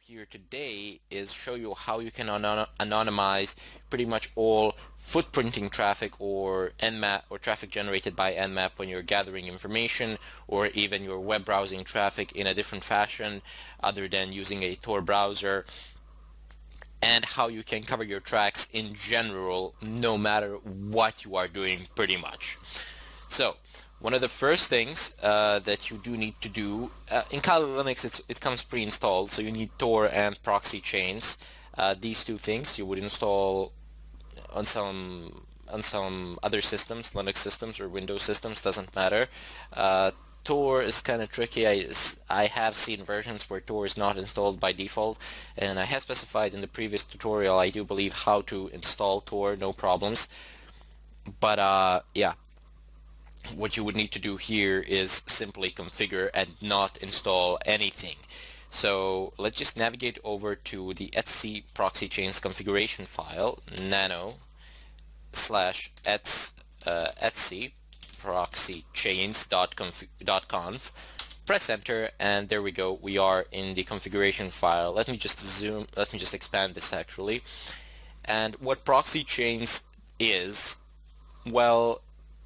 here today is show you how you can anonymize pretty much all footprinting traffic or Nmap or traffic generated by Nmap when you're gathering information, or even your web browsing traffic in a different fashion other than using a Tor browser, and how you can cover your tracks in general no matter what you are doing pretty much. So one of the first things that you do need to do, in Kali Linux it comes pre-installed, so you need Tor and ProxyChains. These two things you would install on some other systems, Linux systems or Windows systems, doesn't matter. Tor is kind of tricky. I have seen versions where Tor is not installed by default, and I have specified in the previous tutorial, I do believe, how to install Tor, no problems. But yeah, what you would need to do here is simply configure and not install anything. So let's just navigate over to the etc ProxyChains configuration file, nano/etc ProxyChains.conf. Press enter, and there we go. We are in the configuration file. Let me just expand this actually. And what ProxyChains is, well,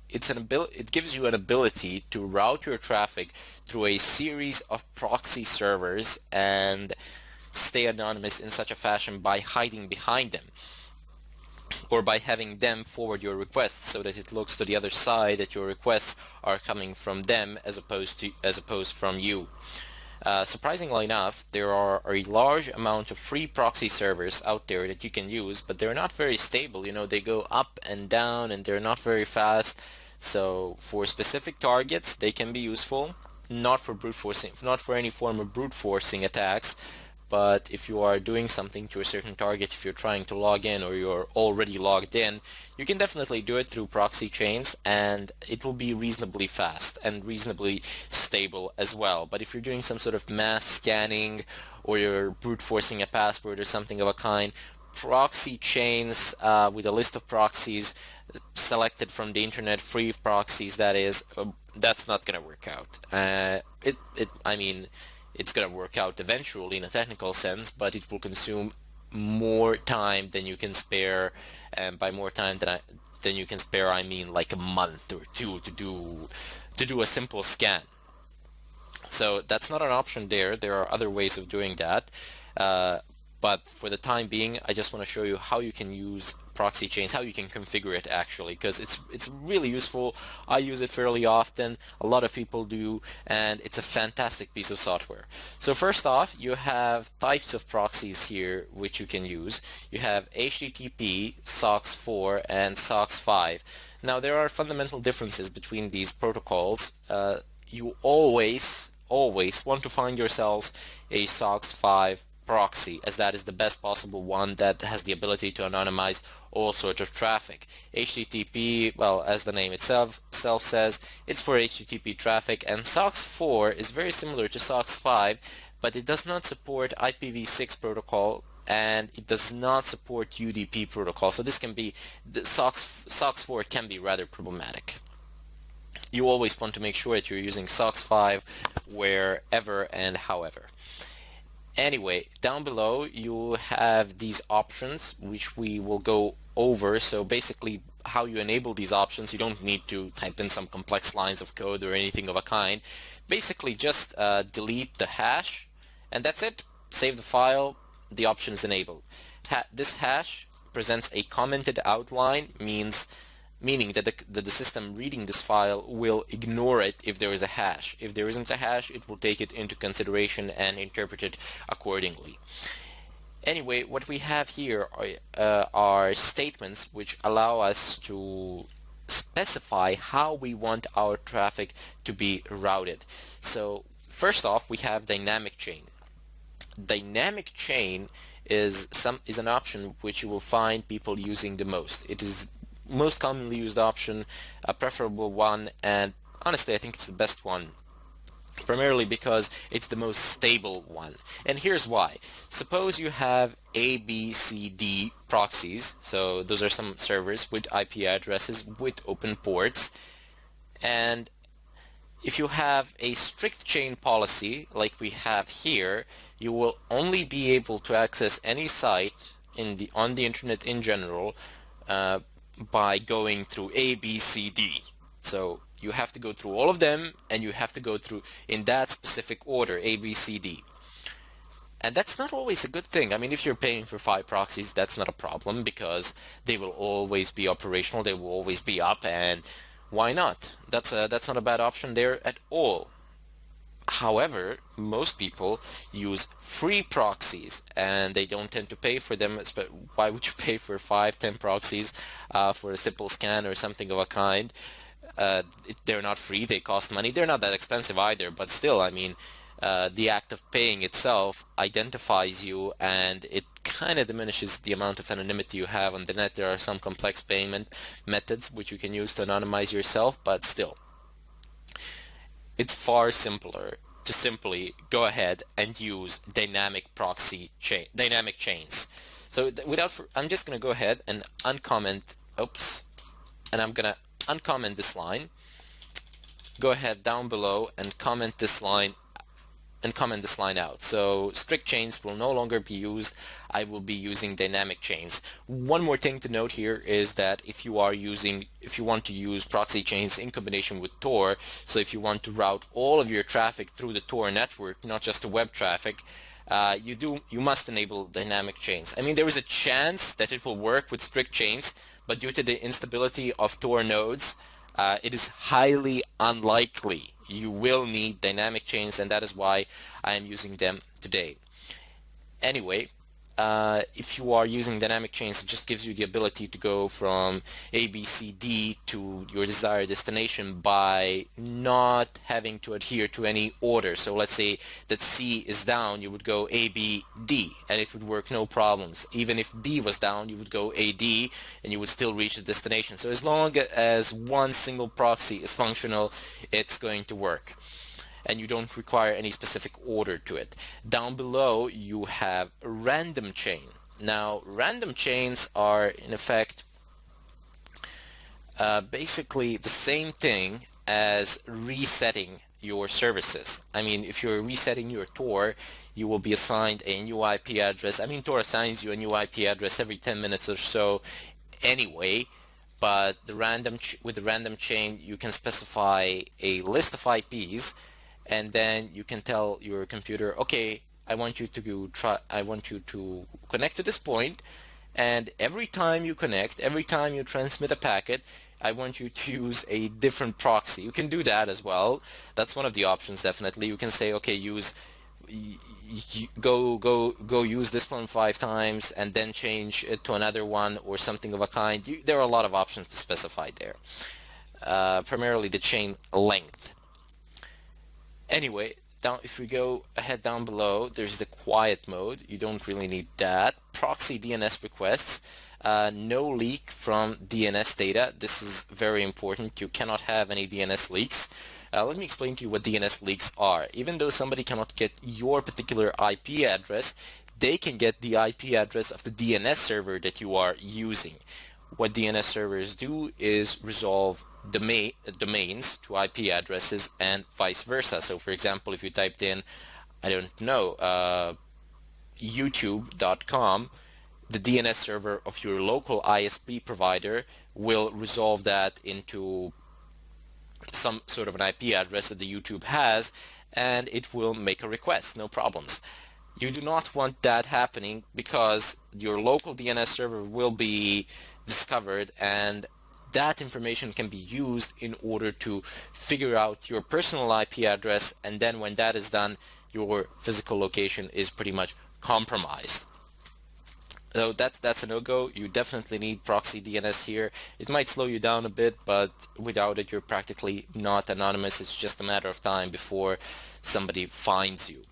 it gives you an ability to route your traffic through a series of proxy servers and stay anonymous in such a fashion by hiding behind them, or by having them forward your requests so that it looks to the other side that your requests are coming from them as opposed from you. Surprisingly enough, there are a large amount of free proxy servers out there that you can use, but they're not very stable. You know, they go up and down and they're not very fast. So for specific targets, they can be useful, not for brute forcing, not for any form of brute forcing attacks. But if you are doing something to a certain target, if you're trying to log in or you're already logged in, you can definitely do it through ProxyChains, and it will be reasonably fast and reasonably stable as well. But if you're doing some sort of mass scanning or you're brute forcing a password or something of a kind, ProxyChains with a list of proxies selected from the internet, free proxies that is, that's not going to work out. I mean, it's going to work out eventually in a technical sense, but it will consume more time than you can spare, and by more time than you can spare, I mean like a month or two to do a simple scan. So that's not an option there. There are other ways of doing that, but for the time being, I just want to show you how you can use ProxyChains, how you can configure it actually, because it's really useful. I use it fairly often, a lot of people do, and it's a fantastic piece of software. So first off, you have types of proxies here which you can use. You have HTTP, SOX4, and SOX5. Now there are fundamental differences between these protocols. You always want to find yourselves a SOX5 proxy, as that is the best possible one that has the ability to anonymize all sorts of traffic. HTTP, well, as the name itself says, it's for HTTP traffic, and SOX4 is very similar to SOX5, but it does not support IPv6 protocol, and it does not support UDP protocol. So this can be, SOX4 can be rather problematic. You always want to make sure that you're using SOX5 wherever and however. Anyway, down below you have these options which we will go over. So basically how you enable these options, you don't need to type in some complex lines of code or anything of a kind. Basically just delete the hash, and that's it. Save the file, the option is enabled. This hash presents a commented outline, meaning that the system reading this file will ignore it if there is a hash. If there isn't a hash, it will take it into consideration and interpret it accordingly. Anyway, what we have here are statements which allow us to specify how we want our traffic to be routed. So first off, we have dynamic chain. Dynamic chain is an option which you will find people using the most. It is most commonly used option, a preferable one, and honestly I think it's the best one, primarily because it's the most stable one. And here's why. Suppose you have A, B, C, D proxies, so those are some servers with IP addresses with open ports, and If you have a strict chain policy like we have here, you will only be able to access any site on the internet in general by going through A, B, C, D. So you have to go through all of them, and you have to go through in that specific order, A, B, C, D. And that's not always a good thing. I mean, if you're paying for 5 proxies, that's not a problem because they will always be operational, they will always be up, and why not? That's not a bad option there at all. However, most people use free proxies and they don't tend to pay for them. Why would you pay for 5, 10 proxies for a simple scan or something of a kind? They're not free, they cost money. They're not that expensive either, but still, I mean, the act of paying itself identifies you, and it kind of diminishes the amount of anonymity you have on the net. There are some complex payment methods which you can use to anonymize yourself, but still, it's far simpler to simply go ahead and use dynamic chains. So I'm just going to go ahead and uncomment, and I'm going to uncomment this line. Go ahead down below and comment this line out. So strict chains will no longer be used. I will be using dynamic chains. One more thing to note here is that if you want to use proxy chains in combination with Tor, so if you want to route all of your traffic through the Tor network, not just the web traffic, you must enable dynamic chains. I mean, there is a chance that it will work with strict chains, but due to the instability of Tor nodes, it is highly unlikely. You will need dynamic chains, and that is why I am using them today. Anyway, if you are using dynamic chains, it just gives you the ability to go from A, B, C, D to your desired destination by not having to adhere to any order. So let's say that C is down, you would go A, B, D, and it would work no problems. Even if B was down, you would go A, D, and you would still reach the destination. So as long as one single proxy is functional, it's going to work, and you don't require any specific order to it. Down below you have a random chain. Now random chains are in effect basically the same thing as resetting your services. I mean, if you're resetting your Tor, you will be assigned a new IP address. I mean, Tor assigns you a new IP address every 10 minutes or so anyway, but with the random chain you can specify a list of IPs, and then you can tell your computer, okay, I want you to connect to this point, and every time you connect, every time you transmit a packet, I want you to use a different proxy. You can do that as well. That's one of the options, definitely. You can say, okay, go use this one 5 times and then change it to another one or something of a kind. There are a lot of options to specify there. Primarily the chain length. Anyway, if we go ahead down below, there's the quiet mode. You don't really need that. Proxy DNS requests. No leak from DNS data. This is very important. You cannot have any DNS leaks. Let me explain to you what DNS leaks are. Even though somebody cannot get your particular IP address, they can get the IP address of the DNS server that you are using. What DNS servers do is resolve domains to IP addresses and vice versa. So for example, if you typed in, I don't know, youtube.com, the DNS server of your local ISP provider will resolve that into some sort of an IP address that the YouTube has, and it will make a request, no problems. You do not want that happening because your local DNS server will be discovered, and that information can be used in order to figure out your personal IP address, and then when that is done, your physical location is pretty much compromised. So that's a no-go. You definitely need proxy DNS here. It might slow you down a bit, but without it, you're practically not anonymous. It's just a matter of time before somebody finds you.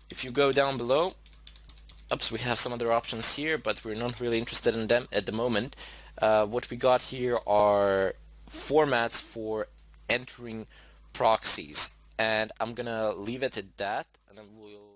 If you go down below, we have some other options here, but we're not really interested in them at the moment. What we got here are formats for entering proxies, and I'm gonna leave it at that, and then we'll